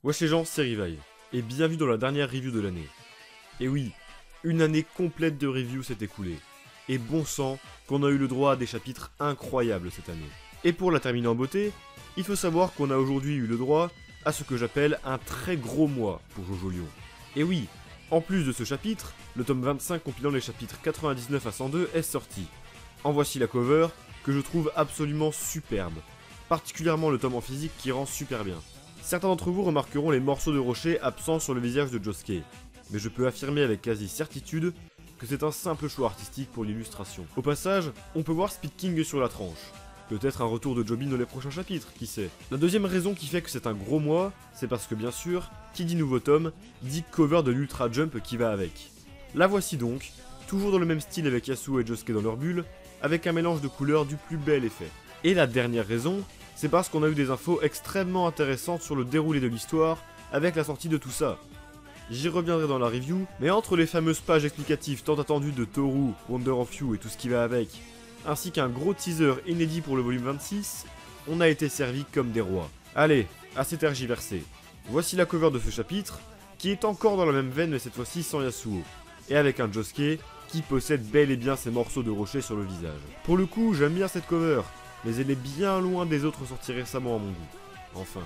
Wesh les gens, c'est Revive, et bienvenue dans la dernière review de l'année. Et oui, une année complète de reviews s'est écoulée, et bon sang qu'on a eu le droit à des chapitres incroyables cette année. Et pour la terminer en beauté, il faut savoir qu'on a aujourd'hui eu le droit à ce que j'appelle un très gros mois pour Jojo Lion. Et oui, en plus de ce chapitre, le tome 25 compilant les chapitres 99 à 102 est sorti. En voici la cover, que je trouve absolument superbe, particulièrement le tome en physique qui rend super bien. Certains d'entre vous remarqueront les morceaux de rocher absents sur le visage de Josuke, mais je peux affirmer avec quasi certitude que c'est un simple choix artistique pour l'illustration. Au passage, on peut voir Speed King sur la tranche. Peut-être un retour de Jobin dans les prochains chapitres, qui sait. La deuxième raison qui fait que c'est un gros mois, c'est parce que bien sûr, qui dit nouveau tome, dit cover de l'Ultra Jump qui va avec. La voici donc, toujours dans le même style avec Yasuo et Josuke dans leur bulle, avec un mélange de couleurs du plus bel effet. Et la dernière raison, c'est parce qu'on a eu des infos extrêmement intéressantes sur le déroulé de l'histoire avec la sortie de tout ça. J'y reviendrai dans la review, mais entre les fameuses pages explicatives tant attendues de Toru, Wonder of You et tout ce qui va avec, ainsi qu'un gros teaser inédit pour le volume 26, on a été servi comme des rois. Allez, assez tergiversé. Voici la cover de ce chapitre, qui est encore dans la même veine mais cette fois-ci sans Yasuo, et avec un Josuke qui possède bel et bien ces morceaux de rocher sur le visage. Pour le coup, j'aime bien cette cover, mais elle est bien loin des autres sorties récemment à mon goût. Enfin,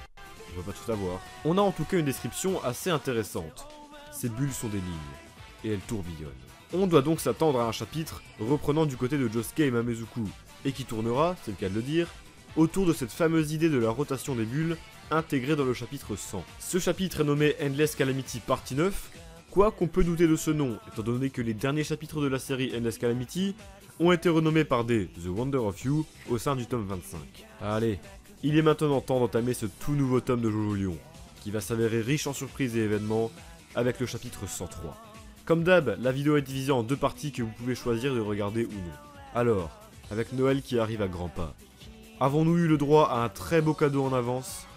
on va pas tout avoir. On a en tout cas une description assez intéressante. Ces bulles sont des lignes, et elles tourbillonnent. On doit donc s'attendre à un chapitre reprenant du côté de Josuke et Mamezuku, et qui tournera, c'est le cas de le dire, autour de cette fameuse idée de la rotation des bulles, intégrée dans le chapitre 100. Ce chapitre est nommé Endless Calamity Partie 9, quoi qu'on peut douter de ce nom, étant donné que les derniers chapitres de la série Endless Calamity ont été renommés par des The Wonder of You au sein du tome 25. Allez, il est maintenant temps d'entamer ce tout nouveau tome de Jojo Lion, qui va s'avérer riche en surprises et événements, avec le chapitre 103. Comme d'hab, la vidéo est divisée en deux parties que vous pouvez choisir de regarder ou non. Alors, avec Noël qui arrive à grands pas, avons-nous eu le droit à un très beau cadeau en avance?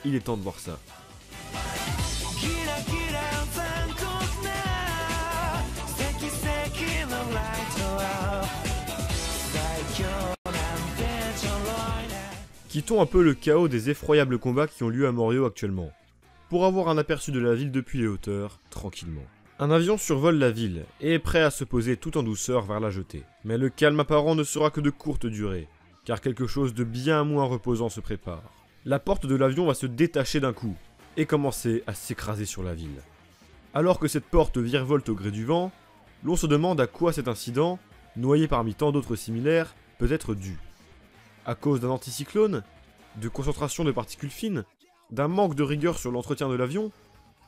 Il est temps de voir ça. Quittons un peu le chaos des effroyables combats qui ont lieu à Morio actuellement, pour avoir un aperçu de la ville depuis les hauteurs, tranquillement. Un avion survole la ville, et est prêt à se poser tout en douceur vers la jetée. Mais le calme apparent ne sera que de courte durée, car quelque chose de bien moins reposant se prépare. La porte de l'avion va se détacher d'un coup, et commencer à s'écraser sur la ville. Alors que cette porte virevolte au gré du vent, l'on se demande à quoi cet incident, noyé parmi tant d'autres similaires, peut être dû. À cause d'un anticyclone? De concentration de particules fines? D'un manque de rigueur sur l'entretien de l'avion?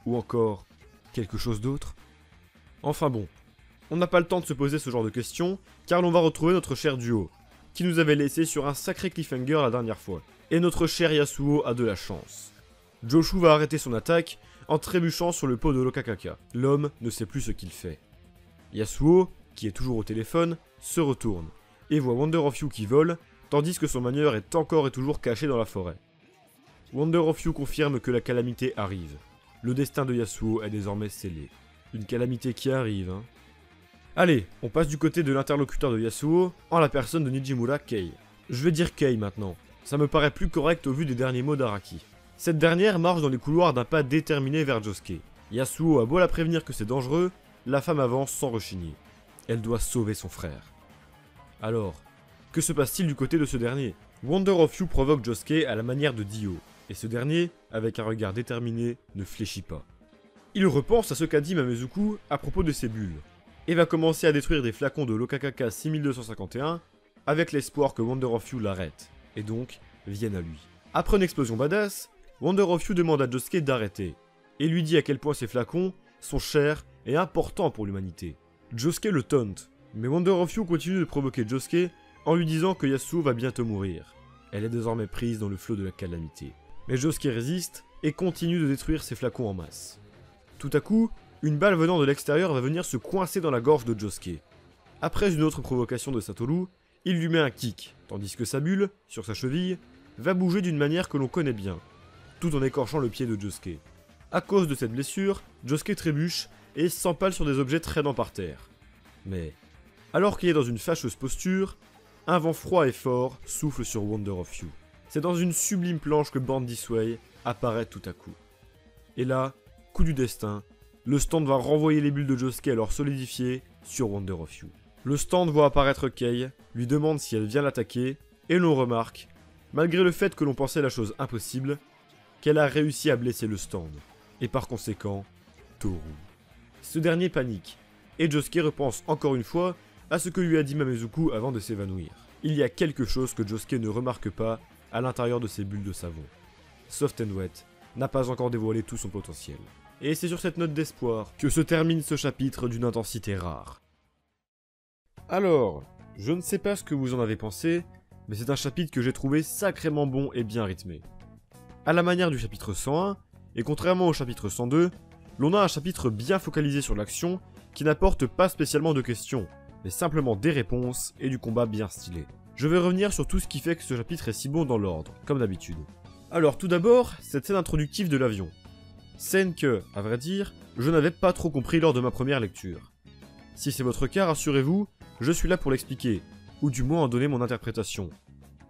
Ou encore quelque chose d'autre? Enfin bon, on n'a pas le temps de se poser ce genre de questions, car l'on va retrouver notre cher duo, qui nous avait laissé sur un sacré cliffhanger la dernière fois. Et notre cher Yasuo a de la chance. Joshu va arrêter son attaque en trébuchant sur le pot de Lokakaka. L'homme ne sait plus ce qu'il fait. Yasuo, qui est toujours au téléphone, se retourne, et voit Wonder of You qui vole, tandis que son manieur est encore et toujours caché dans la forêt. Wonder of You confirme que la calamité arrive. Le destin de Yasuo est désormais scellé. Une calamité qui arrive, hein. Allez, on passe du côté de l'interlocuteur de Yasuo, en la personne de Nijimura Kei. Je vais dire Kei maintenant, ça me paraît plus correct au vu des derniers mots d'Araki. Cette dernière marche dans les couloirs d'un pas déterminé vers Josuke. Yasuo a beau la prévenir que c'est dangereux, la femme avance sans rechigner. Elle doit sauver son frère. Alors, que se passe-t-il du côté de ce dernier? Wonder of You provoque Josuke à la manière de Dio, et ce dernier, avec un regard déterminé, ne fléchit pas. Il repense à ce qu'a dit Mamezuku à propos de ses bulles, et va commencer à détruire des flacons de Lokakaka 6251, avec l'espoir que Wonder of You l'arrête, et donc vienne à lui. Après une explosion badass, Wonder of You demande à Josuke d'arrêter, et lui dit à quel point ces flacons sont chers et importants pour l'humanité. Josuke le taunt, mais Wonder of You continue de provoquer Josuke en lui disant que Yasuo va bientôt mourir. Elle est désormais prise dans le flot de la calamité. Mais Josuke résiste et continue de détruire ses flacons en masse. Tout à coup, une balle venant de l'extérieur va venir se coincer dans la gorge de Josuke. Après une autre provocation de Satoru, il lui met un kick, tandis que sa bulle, sur sa cheville, va bouger d'une manière que l'on connaît bien, tout en écorchant le pied de Josuke. À cause de cette blessure, Josuke trébuche et s'empale sur des objets traînant par terre. Mais, alors qu'il est dans une fâcheuse posture, un vent froid et fort souffle sur Wonder of You. C'est dans une sublime planche que Bandit Sway apparaît tout à coup. Et là, coup du destin, le stand va renvoyer les bulles de Josuke alors solidifiées sur Wonder of You. Le stand voit apparaître Kei, lui demande si elle vient l'attaquer, et l'on remarque, malgré le fait que l'on pensait la chose impossible, qu'elle a réussi à blesser le stand, et par conséquent, Toru. Ce dernier panique, et Josuke repense encore une fois à ce que lui a dit Mamezuku avant de s'évanouir. Il y a quelque chose que Josuke ne remarque pas à l'intérieur de ses bulles de savon. Soft and Wet n'a pas encore dévoilé tout son potentiel. Et c'est sur cette note d'espoir que se termine ce chapitre d'une intensité rare. Alors, je ne sais pas ce que vous en avez pensé, mais c'est un chapitre que j'ai trouvé sacrément bon et bien rythmé. À la manière du chapitre 101, et contrairement au chapitre 102, l'on a un chapitre bien focalisé sur l'action qui n'apporte pas spécialement de questions, mais simplement des réponses et du combat bien stylé. Je vais revenir sur tout ce qui fait que ce chapitre est si bon dans l'ordre, comme d'habitude. Alors tout d'abord, cette scène introductive de l'avion. Scène que, à vrai dire, je n'avais pas trop compris lors de ma première lecture. Si c'est votre cas, rassurez-vous, je suis là pour l'expliquer, ou du moins en donner mon interprétation.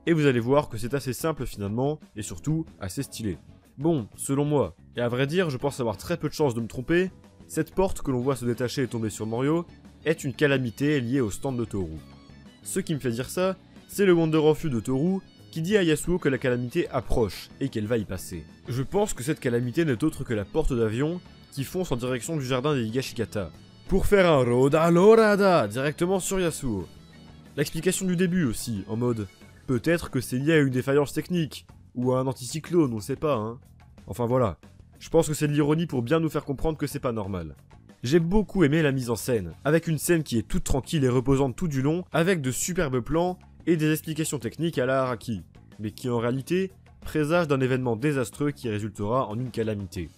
Et vous allez voir que c'est assez simple finalement, et surtout assez stylé. Bon, selon moi, et à vrai dire je pense avoir très peu de chances de me tromper, cette porte que l'on voit se détacher et tomber sur Morio est une calamité liée au stand de Toru. Ce qui me fait dire ça, c'est le Wonder of You de Toru qui dit à Yasuo que la calamité approche et qu'elle va y passer. Je pense que cette calamité n'est autre que la porte d'avion qui fonce en direction du jardin des Higashikata, pour faire un Roda Lorada directement sur Yasuo. L'explication du début aussi, en mode peut-être que c'est lié à une défaillance technique, ou à un anticyclone, on sait pas hein. Enfin voilà, je pense que c'est de l'ironie pour bien nous faire comprendre que c'est pas normal. J'ai beaucoup aimé la mise en scène, avec une scène qui est toute tranquille et reposante tout du long, avec de superbes plans et des explications techniques à la Araki, mais qui en réalité présagent d'un événement désastreux qui résultera en une calamité.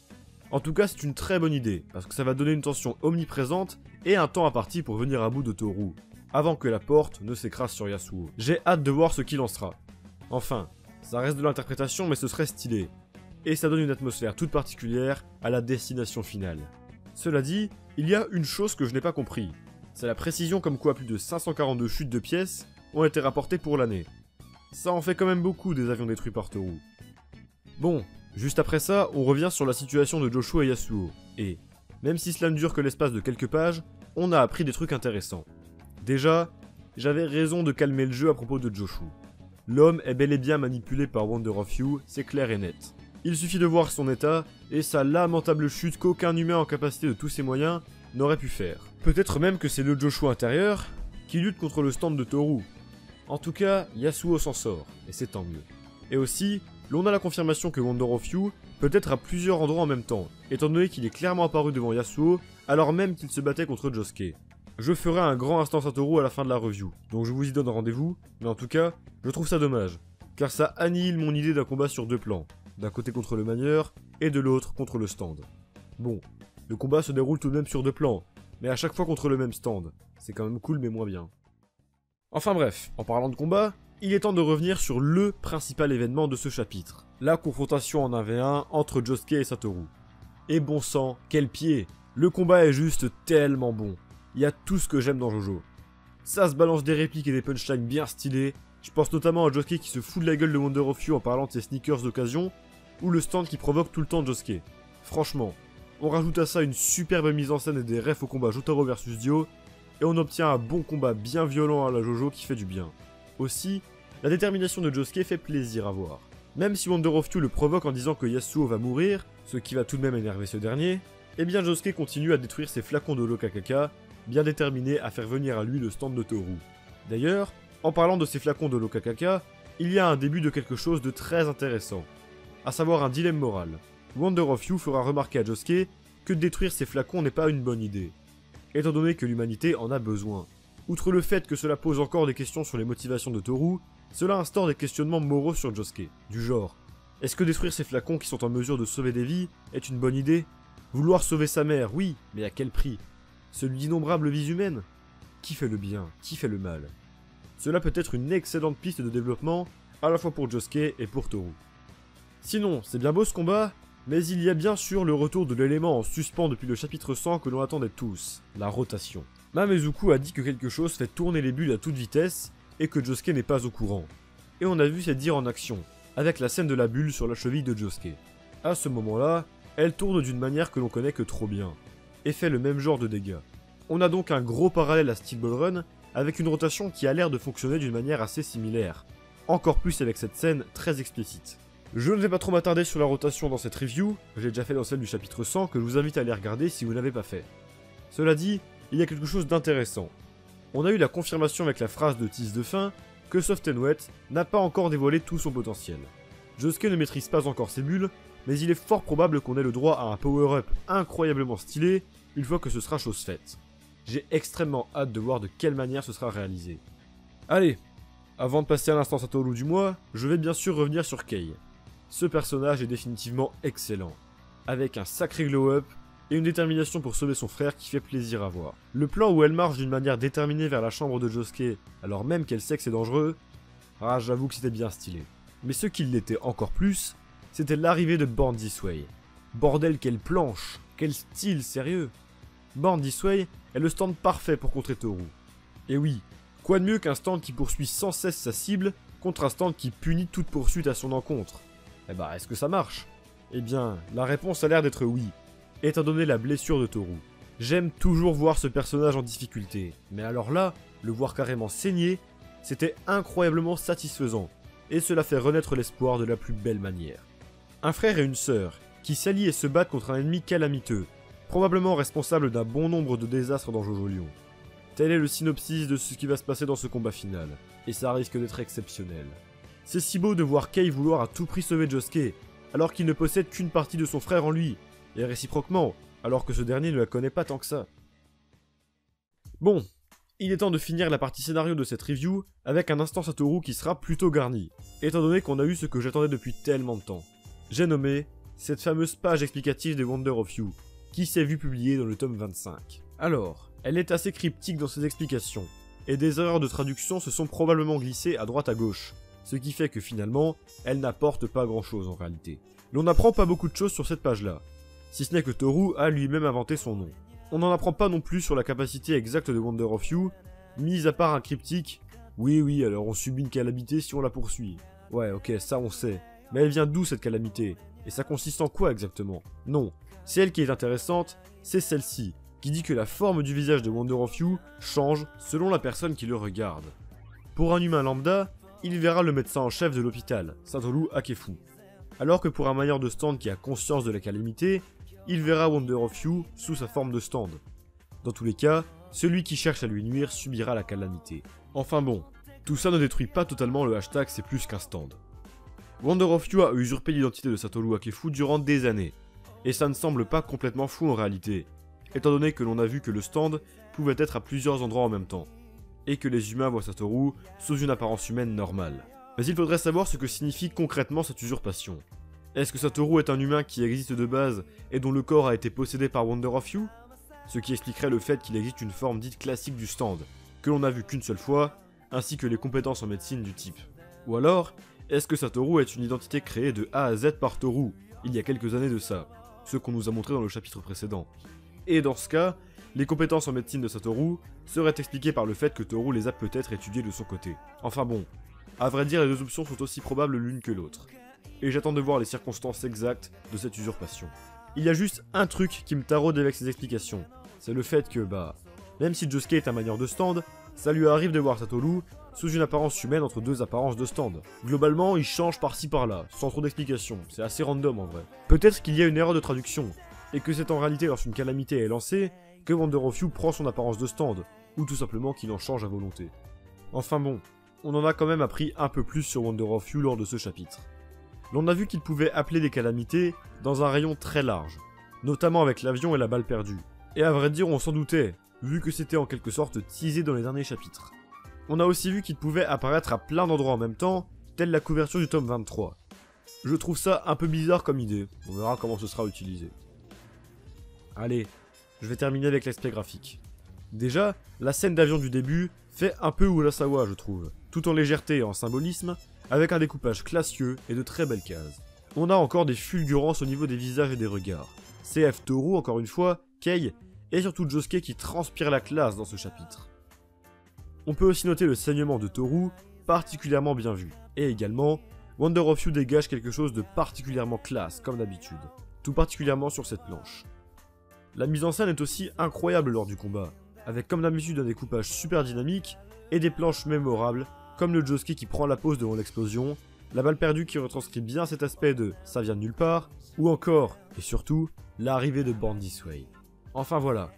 En tout cas c'est une très bonne idée, parce que ça va donner une tension omniprésente et un temps imparti pour venir à bout de Toru, avant que la porte ne s'écrase sur Yasuo. J'ai hâte de voir ce qu'il en sera. Enfin, ça reste de l'interprétation mais ce serait stylé, et ça donne une atmosphère toute particulière à la destination finale. Cela dit, il y a une chose que je n'ai pas compris, c'est la précision comme quoi plus de 542 chutes de pièces ont été rapportées pour l'année. Ça en fait quand même beaucoup des avions détruits par Toru. Bon, juste après ça, on revient sur la situation de Joshu et Yasuo, et, même si cela ne dure que l'espace de quelques pages, on a appris des trucs intéressants. Déjà, j'avais raison de calmer le jeu à propos de Joshu. L'homme est bel et bien manipulé par Wonder of You, c'est clair et net. Il suffit de voir son état, et sa lamentable chute qu'aucun humain en capacité de tous ses moyens n'aurait pu faire. Peut-être même que c'est le Joshu intérieur qui lutte contre le stand de Toru. En tout cas, Yasuo s'en sort, et c'est tant mieux. Et aussi, l'on a la confirmation que Wonder of You peut être à plusieurs endroits en même temps, étant donné qu'il est clairement apparu devant Yasuo, alors même qu'il se battait contre Josuke. Je ferai un grand instant Satoru à la fin de la review, donc je vous y donne rendez-vous, mais en tout cas, je trouve ça dommage, car ça annihile mon idée d'un combat sur deux plans, d'un côté contre le manieur, et de l'autre contre le stand. Bon, le combat se déroule tout de même sur deux plans, mais à chaque fois contre le même stand, c'est quand même cool mais moins bien. Enfin bref, en parlant de combat, il est temps de revenir sur le principal événement de ce chapitre, la confrontation en 1v1 entre Josuke et Satoru. Et bon sang, quel pied! Le combat est juste tellement bon. Il y a tout ce que j'aime dans Jojo. Ça se balance des répliques et des punchlines bien stylées. Je pense notamment à Josuke qui se fout de la gueule de Wonder of You en parlant de ses sneakers d'occasion, ou le stand qui provoque tout le temps Josuke. Franchement, on rajoute à ça une superbe mise en scène et des refs au combat Jotaro vs Dio, et on obtient un bon combat bien violent à la Jojo qui fait du bien. Aussi, la détermination de Josuke fait plaisir à voir. Même si Wonder of You le provoque en disant que Yasuo va mourir, ce qui va tout de même énerver ce dernier, eh bien Josuke continue à détruire ses flacons de Lokakaka, bien déterminé à faire venir à lui le stand de Toru. D'ailleurs, en parlant de ces flacons de Lokakaka, il y a un début de quelque chose de très intéressant, à savoir un dilemme moral. Wonder of You fera remarquer à Josuke que détruire ces flacons n'est pas une bonne idée, étant donné que l'humanité en a besoin. Outre le fait que cela pose encore des questions sur les motivations de Toru, cela instaure des questionnements moraux sur Josuke, du genre « Est-ce que détruire ces flacons qui sont en mesure de sauver des vies est une bonne idée ? Vouloir sauver sa mère, oui, mais à quel prix ? Celui d'innombrables vies humaines ? Qui fait le bien ? Qui fait le mal ? Cela peut être une excellente piste de développement, à la fois pour Josuke et pour Toru. Sinon, c'est bien beau ce combat, mais il y a bien sûr le retour de l'élément en suspens depuis le chapitre 100 que l'on attendait tous, la rotation. Mamezuku a dit que quelque chose fait tourner les bulles à toute vitesse, et que Josuke n'est pas au courant. Et on a vu cette dire en action, avec la scène de la bulle sur la cheville de Josuke. À ce moment-là, Elle tourne d'une manière que l'on connaît que trop bien, et fait le même genre de dégâts. On a donc un gros parallèle à Steel Ball Run, avec une rotation qui a l'air de fonctionner d'une manière assez similaire, encore plus avec cette scène très explicite. Je ne vais pas trop m'attarder sur la rotation dans cette review, j'ai déjà fait dans celle du chapitre 100 que je vous invite à aller regarder si vous n'avez pas fait. Cela dit, il y a quelque chose d'intéressant. On a eu la confirmation avec la phrase de tease de fin que Soft & Wet n'a pas encore dévoilé tout son potentiel. Josuke ne maîtrise pas encore ses bulles, mais il est fort probable qu'on ait le droit à un power-up incroyablement stylé une fois que ce sera chose faite. J'ai extrêmement hâte de voir de quelle manière ce sera réalisé. Allez, avant de passer à l'instant Satoru du mois, je vais bien sûr revenir sur Kei. Ce personnage est définitivement excellent, avec un sacré glow-up et une détermination pour sauver son frère qui fait plaisir à voir. Le plan où elle marche d'une manière déterminée vers la chambre de Josuke, alors même qu'elle sait que c'est dangereux, ah j'avoue que c'était bien stylé. Mais ce qui l'était encore plus, c'était l'arrivée de Born This Way. Bordel quelle planche, quel style sérieux. Born This Way est le stand parfait pour contrer Toru. Et oui, quoi de mieux qu'un stand qui poursuit sans cesse sa cible contre un stand qui punit toute poursuite à son encontre? Eh bah, est-ce que ça marche? Eh bien, la réponse a l'air d'être oui, étant donné la blessure de Toru. J'aime toujours voir ce personnage en difficulté, mais alors là, le voir carrément saigner, c'était incroyablement satisfaisant, et cela fait renaître l'espoir de la plus belle manière. Un frère et une sœur, qui s'allient et se battent contre un ennemi calamiteux, probablement responsable d'un bon nombre de désastres dans Jojo Lion. Tel est le synopsis de ce qui va se passer dans ce combat final, et ça risque d'être exceptionnel. C'est si beau de voir Kei vouloir à tout prix sauver Josuke, alors qu'il ne possède qu'une partie de son frère en lui, et réciproquement, alors que ce dernier ne la connaît pas tant que ça. Bon, il est temps de finir la partie scénario de cette review avec un instant Satoru qui sera plutôt garni, étant donné qu'on a eu ce que j'attendais depuis tellement de temps. J'ai nommé cette fameuse page explicative des Wonder of You, qui s'est vue publiée dans le tome 25. Alors, elle est assez cryptique dans ses explications, et des erreurs de traduction se sont probablement glissées à droite à gauche, ce qui fait que finalement, elle n'apporte pas grand chose en réalité. L'on n'apprend pas beaucoup de choses sur cette page-là, si ce n'est que Toru a lui-même inventé son nom. On n'en apprend pas non plus sur la capacité exacte de Wonder of You, mis à part un cryptique « Oui, alors on subit une calamité si on la poursuit. » Ouais, ok, ça on sait. Mais elle vient d'où cette calamité? Et ça consiste en quoi exactement? Non, celle qui est intéressante, c'est celle-ci, qui dit que la forme du visage de Wonder of You change selon la personne qui le regarde. Pour un humain lambda, il verra le médecin en chef de l'hôpital, Satoru Akefu. Alors que pour un mailleur de stand qui a conscience de la calamité, il verra Wonder of You sous sa forme de stand. Dans tous les cas, celui qui cherche à lui nuire subira la calamité. Enfin bon, tout ça ne détruit pas totalement le hashtag c'est plus qu'un stand. Wonder of You a usurpé l'identité de Satoru Akefu durant des années, et ça ne semble pas complètement fou en réalité, étant donné que l'on a vu que le stand pouvait être à plusieurs endroits en même temps, et que les humains voient Satoru sous une apparence humaine normale. Mais il faudrait savoir ce que signifie concrètement cette usurpation. Est-ce que Satoru est un humain qui existe de base et dont le corps a été possédé par Wonder of You? Ce qui expliquerait le fait qu'il existe une forme dite classique du stand, que l'on n'a vu qu'une seule fois, ainsi que les compétences en médecine du type. Ou alors, est-ce que Satoru est une identité créée de A à Z par Toru, il y a quelques années de ça, ce qu'on nous a montré dans le chapitre précédent? Et dans ce cas, les compétences en médecine de Satoru seraient expliquées par le fait que Toru les a peut-être étudiées de son côté. Enfin bon, à vrai dire les deux options sont aussi probables l'une que l'autre. Et j'attends de voir les circonstances exactes de cette usurpation. Il y a juste un truc qui me taraude avec ces explications, c'est le fait que, même si Josuke est un manieur de stand, ça lui arrive de voir Satoru sous une apparence humaine entre deux apparences de stand. Globalement, il change par-ci par-là, sans trop d'explications, c'est assez random en vrai. Peut-être qu'il y a une erreur de traduction, et que c'est en réalité lorsqu'une calamité est lancée, que Wonder of You prend son apparence de stand, ou tout simplement qu'il en change à volonté. Enfin bon, on en a quand même appris un peu plus sur Wonder of You lors de ce chapitre. L'on a vu qu'il pouvait appeler des calamités dans un rayon très large, notamment avec l'avion et la balle perdue. Et à vrai dire, on s'en doutait, vu que c'était en quelque sorte teasé dans les derniers chapitres. On a aussi vu qu'il pouvait apparaître à plein d'endroits en même temps, telle la couverture du tome 23. Je trouve ça un peu bizarre comme idée, on verra comment ce sera utilisé. Allez, je vais terminer avec l'aspect graphique. Déjà, la scène d'avion du début fait un peu Urasawa je trouve, tout en légèreté et en symbolisme, avec un découpage classieux et de très belles cases. On a encore des fulgurances au niveau des visages et des regards. CF Toru encore une fois, Kei, et surtout Josuke qui transpire la classe dans ce chapitre. On peut aussi noter le saignement de Toru, particulièrement bien vu, et également, Wonder of You dégage quelque chose de particulièrement classe, comme d'habitude. tout particulièrement sur cette planche. La mise en scène est aussi incroyable lors du combat, avec comme d'habitude un découpage super dynamique et des planches mémorables, comme le Josuke qui prend la pause devant l'explosion, la balle perdue qui retranscrit bien cet aspect de « ça vient de nulle part », ou encore, et surtout, l'arrivée de Born This Way. Enfin voilà,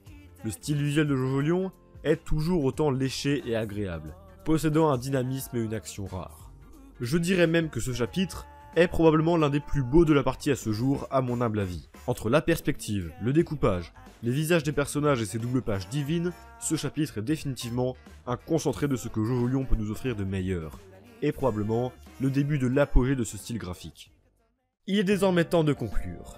le style visuel de Jojo Lion est toujours autant léché et agréable, possédant un dynamisme et une action rare. Je dirais même que ce chapitre est probablement l'un des plus beaux de la partie à ce jour, à mon humble avis. Entre la perspective, le découpage, les visages des personnages et ses doubles pages divines, ce chapitre est définitivement un concentré de ce que Jojo Lion peut nous offrir de meilleur, et probablement le début de l'apogée de ce style graphique. Il est désormais temps de conclure.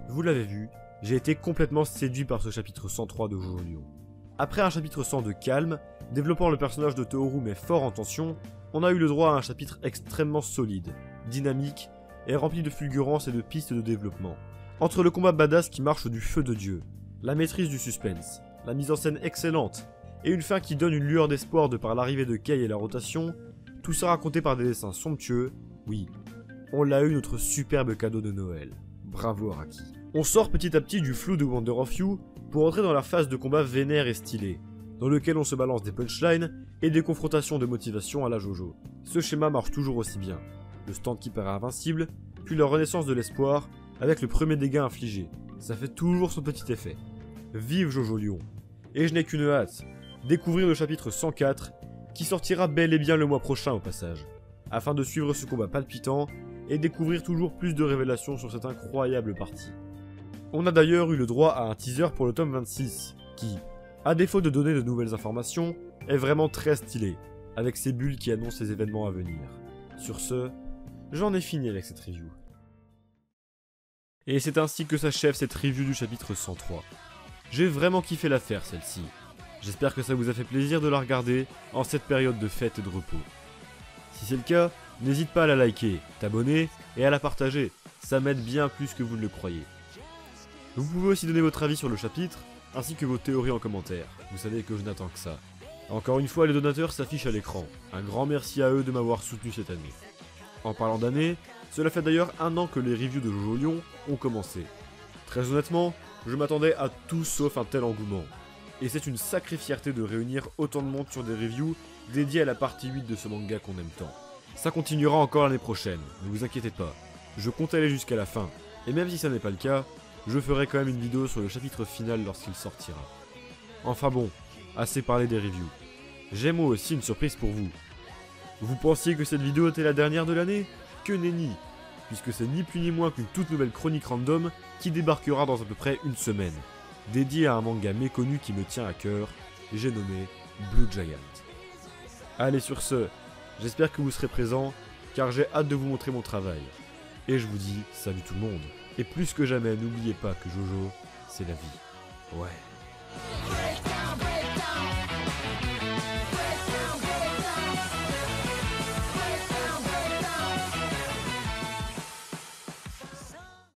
Vous l'avez vu, j'ai été complètement séduit par ce chapitre 103 de Jojo Lion. Après un chapitre 100 de calme, développant le personnage de Tohru mais fort en tension, on a eu le droit à un chapitre extrêmement solide, dynamique et rempli de fulgurances et de pistes de développement. Entre le combat badass qui marche du feu de Dieu, la maîtrise du suspense, la mise en scène excellente et une fin qui donne une lueur d'espoir de par l'arrivée de Kei et la rotation, tout ça raconté par des dessins somptueux, oui, on l'a eu notre superbe cadeau de Noël. Bravo Araki. On sort petit à petit du flou de Wonder of You pour entrer dans la phase de combat vénère et stylée, dans lequel on se balance des punchlines et des confrontations de motivation à la Jojo. Ce schéma marche toujours aussi bien. Le stand qui paraît invincible, puis la renaissance de l'espoir avec le premier dégât infligé. Ça fait toujours son petit effet. Vive Jojo Lion. Et je n'ai qu'une hâte, découvrir le chapitre 104 qui sortira bel et bien le mois prochain au passage, afin de suivre ce combat palpitant et découvrir toujours plus de révélations sur cette incroyable partie. On a d'ailleurs eu le droit à un teaser pour le tome 26, qui, à défaut de donner de nouvelles informations, est vraiment très stylé, avec ses bulles qui annoncent les événements à venir. Sur ce, j'en ai fini avec cette review. Et c'est ainsi que s'achève cette review du chapitre 103. J'ai vraiment kiffé la faire celle-ci. J'espère que ça vous a fait plaisir de la regarder en cette période de fête et de repos. Si c'est le cas, n'hésite pas à la liker, t'abonner et à la partager, ça m'aide bien plus que vous ne le croyez. Vous pouvez aussi donner votre avis sur le chapitre, ainsi que vos théories en commentaire, vous savez que je n'attends que ça. Encore une fois, les donateurs s'affichent à l'écran, un grand merci à eux de m'avoir soutenu cette année. En parlant d'année, cela fait d'ailleurs 1 an que les reviews de Jojo Lion ont commencé. Très honnêtement, je m'attendais à tout sauf un tel engouement. Et c'est une sacrée fierté de réunir autant de monde sur des reviews dédiées à la partie 8 de ce manga qu'on aime tant. Ça continuera encore l'année prochaine, ne vous inquiétez pas. Je compte aller jusqu'à la fin, et même si ça n'est pas le cas, je ferai quand même une vidéo sur le chapitre final lorsqu'il sortira. Enfin bon, assez parlé des reviews. J'ai moi aussi une surprise pour vous. Vous pensiez que cette vidéo était la dernière de l'année? Que nenni, puisque c'est ni plus ni moins qu'une toute nouvelle chronique random qui débarquera dans à peu près une semaine, dédiée à un manga méconnu qui me tient à cœur, et j'ai nommé Blue Giant. Allez sur ce, j'espère que vous serez présents, car j'ai hâte de vous montrer mon travail. Et je vous dis salut tout le monde. Et plus que jamais, n'oubliez pas que Jojo, c'est la vie. Ouais.